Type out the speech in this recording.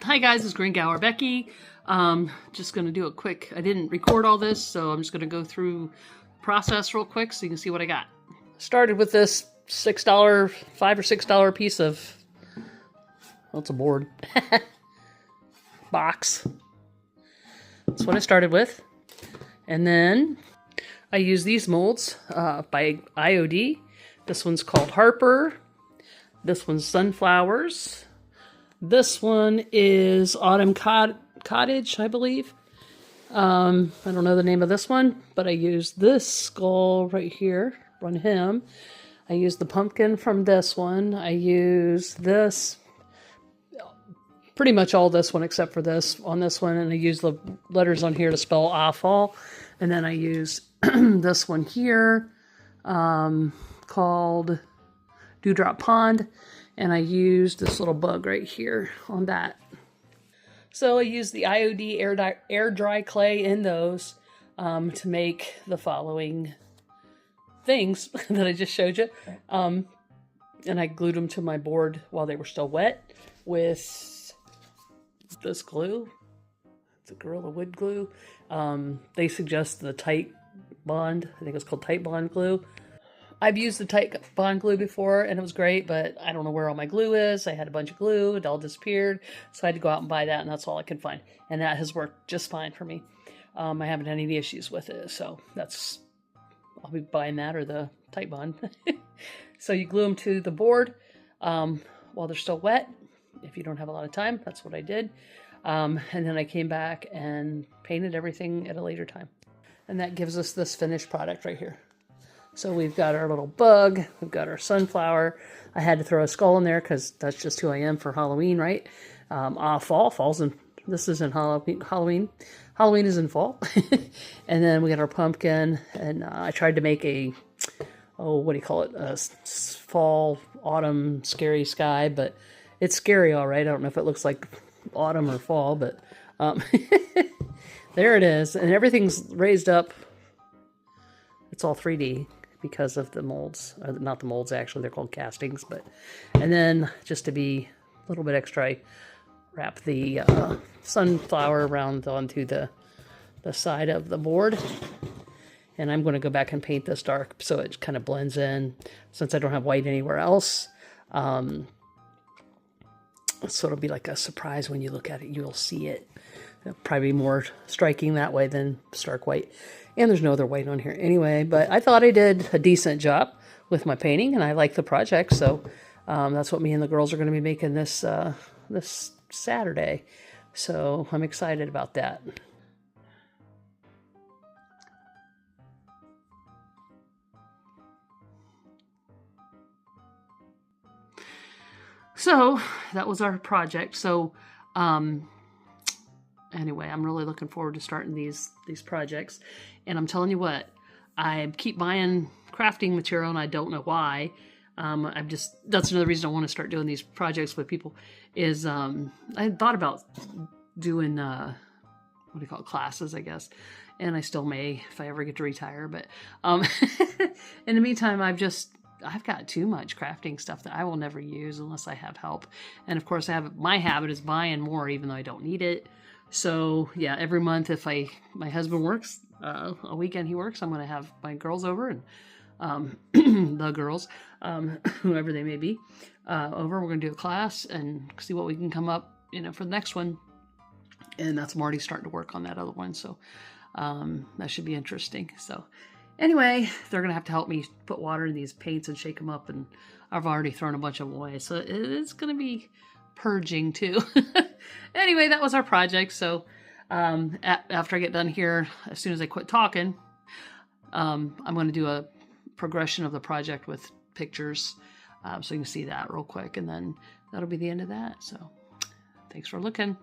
Hi guys, it's Green Gower Becky. Just going to do a quick, I didn't record all this, so I'm just going to go through the process real quick so you can see what I got. Started with this $6, $5 or $6 piece of, well, it's a board, box. That's what I started with. And then I use these molds by IOD. This one's called Harper. This one's Sunflowers. This one is Autumn Cottage, I believe. I don't know the name of this one, but I used this skull right here on him. I used the pumpkin from this one. I used this, pretty much all this one except for this on this one, and I used the letters on here to spell Ahhh. And then I used this one here called Dewdrop Pond. And I used this little bug right here on that. So I used the IOD air dry clay in those to make the following things that I just showed you. And I glued them to my board while they were still wet with this glue. It's a Gorilla Wood glue. They suggest the Tight Bond. I think it's called Tight Bond glue. I've used the Tight Bond glue before, and it was great, but I don't know where all my glue is. I had a bunch of glue. It all disappeared, so I had to go out and buy that, and that's all I could find. And that has worked just fine for me. I haven't had any issues with it, so I'll be buying that or the Tight Bond. So you glue them to the board while they're still wet. If you don't have a lot of time, that's what I did. And then I came back and painted everything at a later time. And that gives us this finished product right here. So we've got our little bug, we've got our sunflower. I had to throw a skull in there because that's just who I am for Halloween, right? Fall's in, this is in Halloween. Halloween is in fall. And then we got our pumpkin, and I tried to make a, what do you call it? A fall, autumn, scary sky, but it's scary all right. I don't know if it looks like autumn or fall, but there it is. And everything's raised up. It's all 3D. Because of the molds, not the molds actually, they're called castings, but, and then just to be a little bit extra, I wrap the sunflower around onto the side of the board, and I'm going to go back and paint this dark so it kind of blends in, since I don't have white anywhere else. So it'll be like a surprise when you look at it, you'll see it. It'll probably be more striking that way than stark white. And there's no other white on here anyway, but I thought I did a decent job with my painting, and I like the project, so that's what me and the girls are going to be making this this Saturday. So I'm excited about that. So that was our project. So anyway, I'm really looking forward to starting these projects. And I'm telling you what, I keep buying crafting material, and I don't know why. That's another reason I want to start doing these projects with people, is I had thought about doing, what do you call it, classes, I guess. And I still may if I ever get to retire. But in the meantime, I've got too much crafting stuff that I will never use unless I have help. And of course, my habit is buying more even though I don't need it. So yeah, every month if my husband works, a weekend he works, I'm going to have my girls over, and the girls, whoever they may be, over. We're going to do a class and see what we can come up, for the next one. And that's, I'm already starting to work on that other one. So that should be interesting. So anyway, they're going to have to help me put water in these paints and shake them up. And I've already thrown a bunch of them away. So it's going to be purging too. Anyway, that was our project. So after I get done here, as soon as I quit talking, I'm going to do a progression of the project with pictures, so you can see that real quick, and then that'll be the end of that. So thanks for looking.